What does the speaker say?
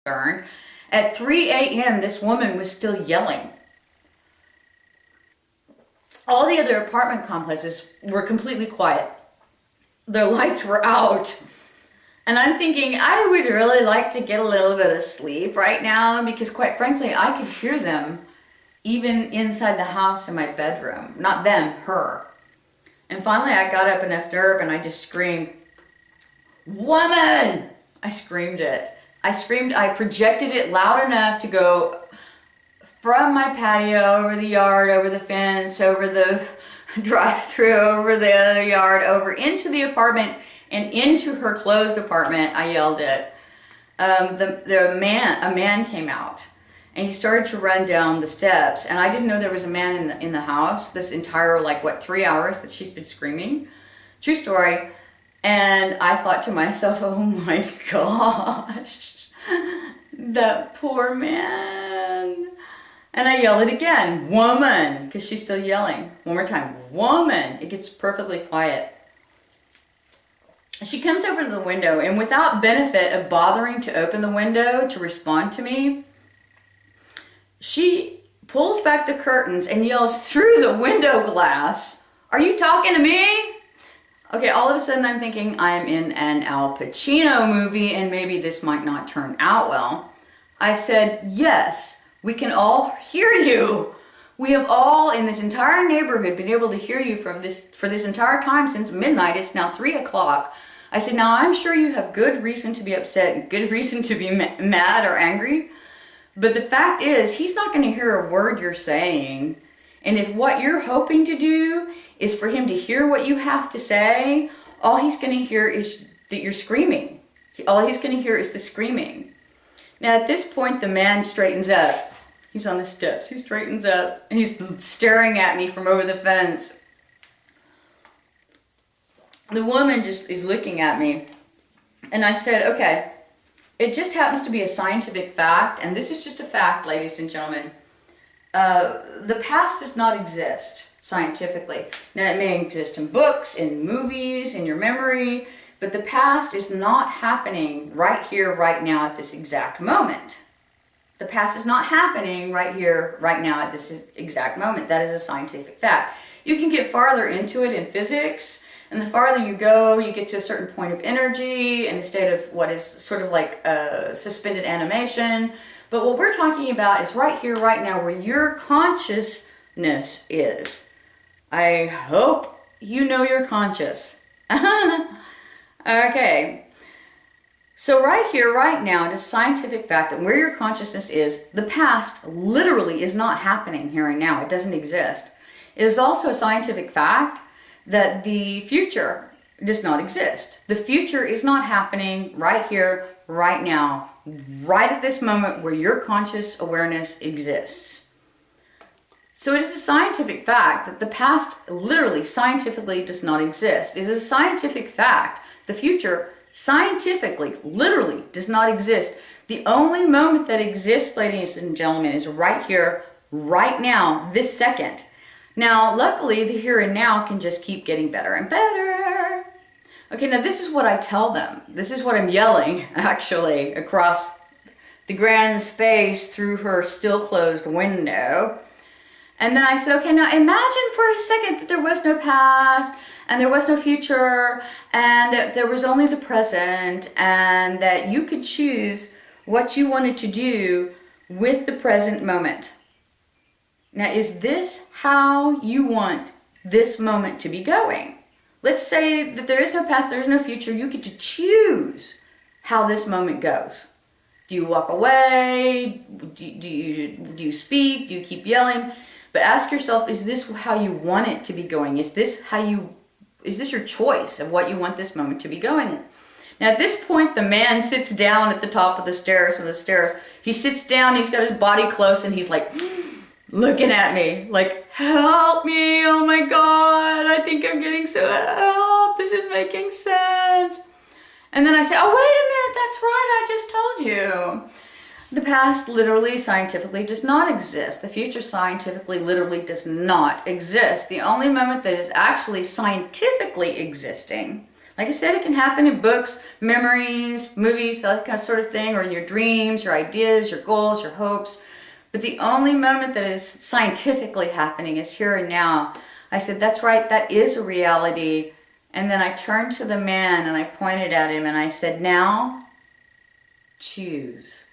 concerned. At 3 a.m., this woman was still yelling. All the other apartment complexes were completely quiet. Their lights were out. And I'm thinking, I would really like to get a little bit of sleep right now because quite frankly, I could hear them even inside the house in my bedroom. Not them, her. And finally I got up enough nerve and I just screamed, "Woman!" I screamed it. I projected it loud enough to go from my patio, over the yard, over the fence, over the drive-through, over the other yard, over into the apartment and into her closed apartment. I yelled it. A man came out and he started to run down the steps, and I didn't know there was a man in the house this entire 3 hours that she's been screaming. True story. And I thought to myself, oh my gosh, that poor man. And I yell it again, "Woman," because she's still yelling. One more time, "Woman." It gets perfectly quiet. She comes over to the window, and without benefit of bothering to open the window to respond to me, she pulls back the curtains and yells through the window glass, "Are you talking to me?" Okay, all of a sudden I'm thinking I'm in an Al Pacino movie and maybe this might not turn out well. I said, "Yes, we can all hear you. We have all in this entire neighborhood been able to hear you for this entire time since midnight. It's now 3 o'clock. I said, "Now I'm sure you have good reason to be upset and good reason to be mad or angry. But the fact is, he's not going to hear a word you're saying. And if what you're hoping to do is for him to hear what you have to say, all he's going to hear is that you're screaming. All he's going to hear is the screaming." Now at this point, the man straightens up. He's on the steps. He straightens up and he's staring at me from over the fence. The woman just is looking at me. And I said, "Okay, it just happens to be a scientific fact, and this is just a fact, ladies and gentlemen. The past does not exist scientifically. Now, it may exist in books, in movies, in your memory, but the past is not happening right here, right now, at this exact moment. The past is not happening right here, right now, at this exact moment. That is a scientific fact. You can get farther into it in physics, and the farther you go, you get to a certain point of energy and a state of what is sort of like suspended animation. But what we're talking about is right here, right now, where your consciousness is. I hope you know you're conscious." Okay. So right here, right now, it is scientific fact that where your consciousness is, the past literally is not happening here and now. It doesn't exist. It is also a scientific fact that the future does not exist. The future is not happening right here, right now, right at this moment where your conscious awareness exists. So it is a scientific fact that the past literally scientifically does not exist. It is a scientific fact the future scientifically literally does not exist. The only moment that exists, ladies and gentlemen, is right here, right now, this second. Now, luckily, the here and now can just keep getting better and better. Okay, now this is what I tell them. This is what I'm yelling, actually, across the grand space through her still closed window. And then I said, okay, now imagine for a second that there was no past and there was no future and that there was only the present and that you could choose what you wanted to do with the present moment. Now, is this how you want this moment to be going? Let's say that there is no past, there is no future. You get to choose how this moment goes. Do you walk away? Do you speak? Do you keep yelling? But ask yourself, is this how you want it to be going? Is this your choice of what you want this moment to be going? Now at this point, the man sits down at the top of the stairs. He sits down, he's got his body close, and he's like looking at me like, "Help me, oh my God, I think I'm getting so help, this is making sense." And then I say, "Oh, wait a minute, that's right, I just told you. The past literally, scientifically does not exist. The future scientifically, literally does not exist. The only moment that is actually scientifically existing, Like I said, it can happen in books, memories, movies, that kind of sort of thing, or in your dreams, your ideas, your goals, your hopes. But the only moment that is scientifically happening is here and now. I said, that's right, that is a reality. And then I turned to the man and I pointed at him and I said, now choose.